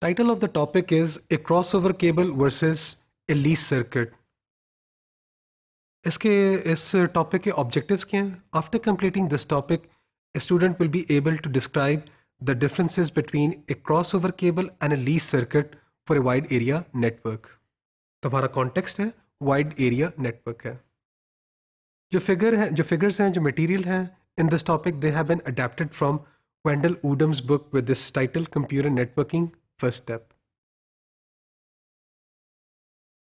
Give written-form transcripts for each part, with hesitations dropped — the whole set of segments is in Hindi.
Title of the topic is a crossover cable versus a lease circuit. इस टॉपिक के ऑब्जेक्टिव्स क्या हैं? After completing this topic, a student will be able to describe the differences between a crossover cable and a lease circuit for a wide area network. तो हमारा कॉन्टेक्स्ट है वाइड एरिया नेटवर्क है. जो फिगर्स हैं, जो मटेरियल हैं in this topic, they have been adapted from Wendell Udam's book with this title, Computer Networking First Step.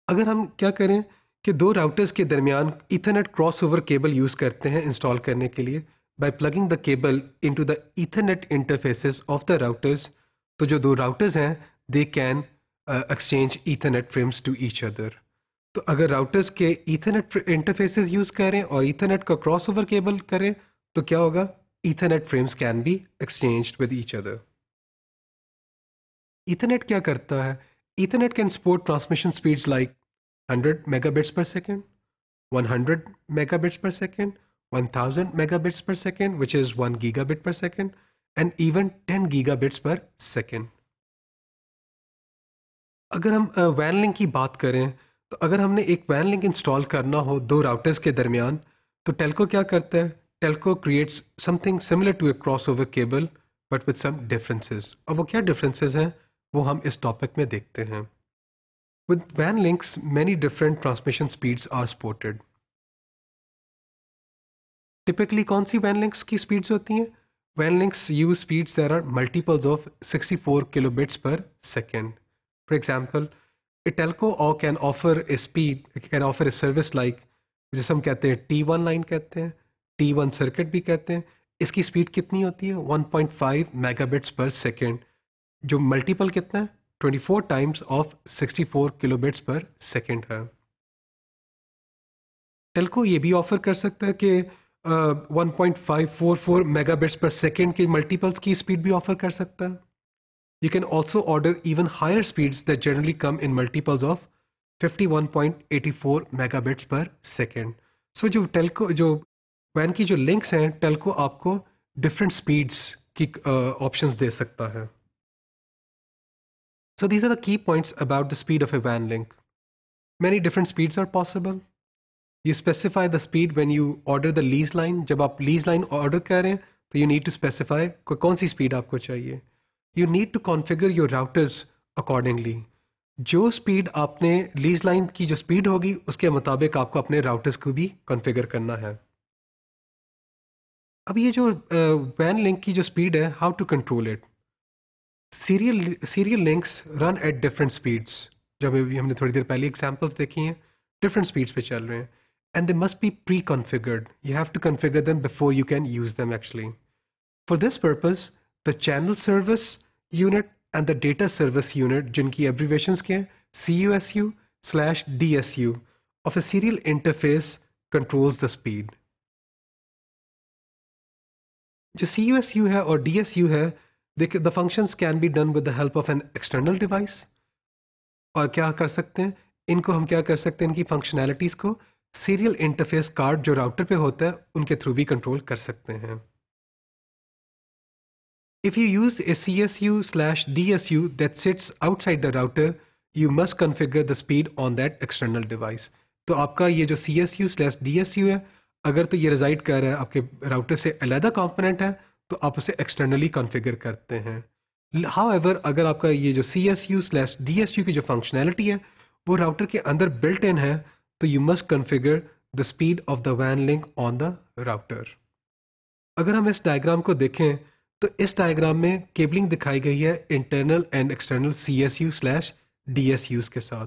अगर हम क्या करें कि दो राउटर्स के दरमियान ईथरनेट क्रॉसओवर केबल यूज करते हैं इंस्टॉल करने के लिए by plugging the cable into the Ethernet interfaces of the routers, तो जो दो राउटर्स हैं they can exchange Ethernet frames to each other. तो अगर राउटर्स के ईथरनेट इंटरफेसेस यूज करें और ईथरनेट का क्रॉसओवर केबल करें तो क्या होगा? Ethernet frames can be exchanged with each other. Ethernet क्या करता है? Ethernet can support transmission speeds like 100 megabits per second, 100 megabits per second, 1000 megabits per second, which is 1 gigabit per second, and even 10 gigabits per second. अगर हम वैन लिंक की बात करें तो अगर हमने एक वैन लिंक इंस्टॉल करना हो दो राउटर्स के दरमियान तो टेल्को क्या करता है? Telco creates something similar to a crossover cable but with some differences. और वो क्या डिफरेंसेस हैं वो हम इस टॉपिक में देखते हैं. With WAN links, many different transmission speeds are supported. Typically, कौन सी WAN links की speeds होती हैं? WAN links use speeds that are multiples of 64 kilobits per second. For example, a telco can offer a service like जिसे हम कहते हैं T1 line कहते हैं, T1 circuit भी कहते हैं. इसकी स्पीड कितनी होती है? 1.5 megabits per second. जो मल्टीपल कितना है? 24 times of 64 kilobits per second है. टेल्को ये भी ऑफर कर सकता है कि 1.544 megabits per second के मल्टीपल्स की स्पीड भी ऑफर कर सकता है. You can also order even higher speeds that generally come in multiples of 51.84 megabits per second. So जो WAN की जो लिंक्स हैं टेल्को आपको डिफरेंट स्पीड्स की ऑप्शंस दे सकता है. So these are the key points about the speed of a WAN link. Many different speeds are possible. You specify the speed when you order the lease line. जब आप lease line order कर रहे हैं तो you need to specify कौन सी speed आपको चाहिए. You need to configure your routers accordingly. जो speed आपने lease line की जो speed होगी उसके मुताबिक आपको अपने routers को भी configure करना है. अब ये जो WAN link की जो speed है, how to control it? Serial links run at different speeds. जब हमने थोड़ी देर पहले एग्जांपल्स देखी हैं different speeds पे चल रहे हैं and they must be pre-configured. You have to configure them before you can use them actually. For this purpose, the channel service unit and the data service unit जिनकी abbreviations क्या हैं? CUSU/DSU of a serial interface controls the speed. जो CUSU है और DSU है the functions can be done with the help of an external device. और क्या कर सकते हैं? इनको हम क्या कर सकते हैं? इनकी फंक्शनैलिटीज को सीरियल इंटरफेस कार्ड जो राउटर पे होता है उनके थ्रू भी कंट्रोल कर सकते हैं. If you use a CSU/DSU that sits outside the router, you must configure the speed on that external device. तो आपका ये जो CSU/DSU है अगर तो ये रिजाइड कर रहा है आपके राउटर से अलग कंपोनेंट है तो आप उसे एक्सटर्नली कॉन्फ़िगर करते हैं. हाउएवर अगर आपका ये जो CSU/DSU की जो फंक्शनैलिटी है वो राउटर के अंदर बिल्ट इन है तो you must configure the speed of the WAN link on the router. अगर हम इस डायग्राम को देखें तो इस डायग्राम में केबलिंग दिखाई गई है इंटरनल एंड एक्सटर्नल CSU/DSUs के साथ.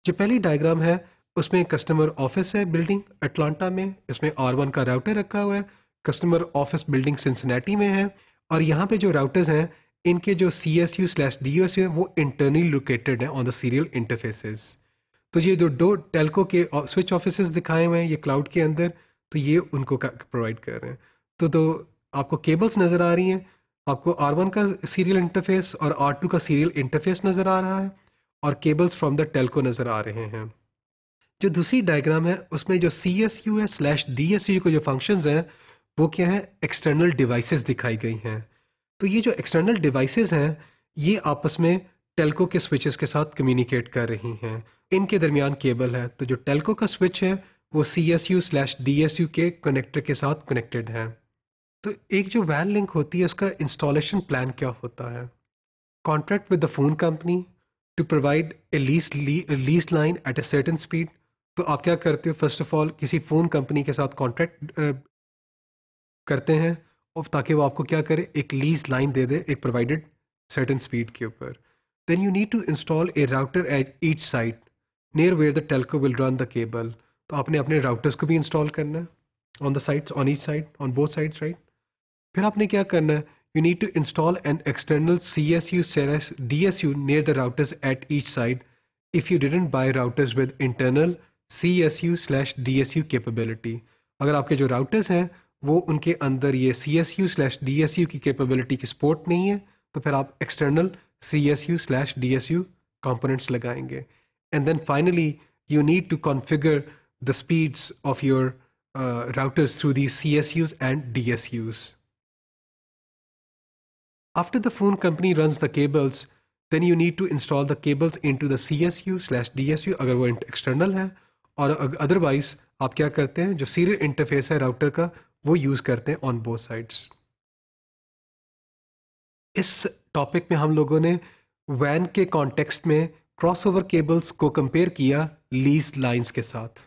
जो पहली डायग्राम है उसमें कस्टमर ऑफिस है बिल्डिंग अटलांटा में, इसमें R1 का राउटर रखा हुआ है. कस्टमर ऑफिस बिल्डिंग सिंसिनेटी में है और यहाँ पे जो राउटर्स हैं इनके जो CSU/DSU है वो इंटरनली लोकेटेड है ऑन द सीरियल इंटरफेसेस. तो ये जो दो टेल्को के स्विच ऑफिसेस दिखाए हुए हैं ये क्लाउड के अंदर तो ये उनको प्रोवाइड कर रहे हैं. तो आपको केबल्स नज़र आ रही हैं, आपको R1 का सीरियल इंटरफेस और R2 का सीरियल इंटरफेस नज़र आ रहा है और केबल्स फ्रॉम द टेल्को नज़र आ रहे हैं. जो दूसरी डायग्राम है उसमें जो CSU/DSU को जो फंक्शंस हैं वो क्या है? एक्सटर्नल डिवाइसेस दिखाई गई हैं. तो ये जो एक्सटर्नल डिवाइसेस हैं ये आपस में टेल्को के स्विचेस के साथ कम्युनिकेट कर रही हैं। इनके दरमियान केबल है, तो जो टेल्को का स्विच है वो CSU/DSU के कनेक्टर के साथ कनेक्टेड है। तो एक जो वैन लिंक होती है उसका इंस्टॉलेशन प्लान क्या होता है? Contract with the phone company to provide a lease line at a certain speed. तो आप क्या करते हो, फर्स्ट ऑफ ऑल किसी फोन कंपनी के साथ कॉन्ट्रैक्ट करते हैं और ताकि वो आपको क्या करे, एक लीज लाइन दे दे एक प्रोवाइडेड सर्टेन स्पीड के ऊपर। Then you need to install a router at each side near where the telco will run the cable. तो आपने अपने राउटर्स को भी इंस्टॉल करना है on the sides, on each side, on both sides, right. फिर आपने क्या करना है, you need to install an external CSU/DSU near the routers at each side if you didn't buy routers with internal CSU/DSU capability. अगर आपके जो राउटर्स हैं वो उनके अंदर ये CSU/DSU की कैपेबिलिटी की सपोर्ट नहीं है, तो फिर आप एक्सटर्नल CSU/DSU कंपोनेंट्स लगाएंगे। And then finally you need to configure the speeds of your routers through these CSUs and DSUs. After the phone company runs the cables, then you need to install the cables into the CSU/DSU अगर वो external है, और otherwise आप क्या करते हैं, जो serial interface है राउटर का वो यूज करते हैं on both sides. इस टॉपिक में हम लोगों ने वैन के कॉन्टेक्स्ट में क्रॉसओवर केबल्स को कंपेयर किया लीज लाइंस के साथ।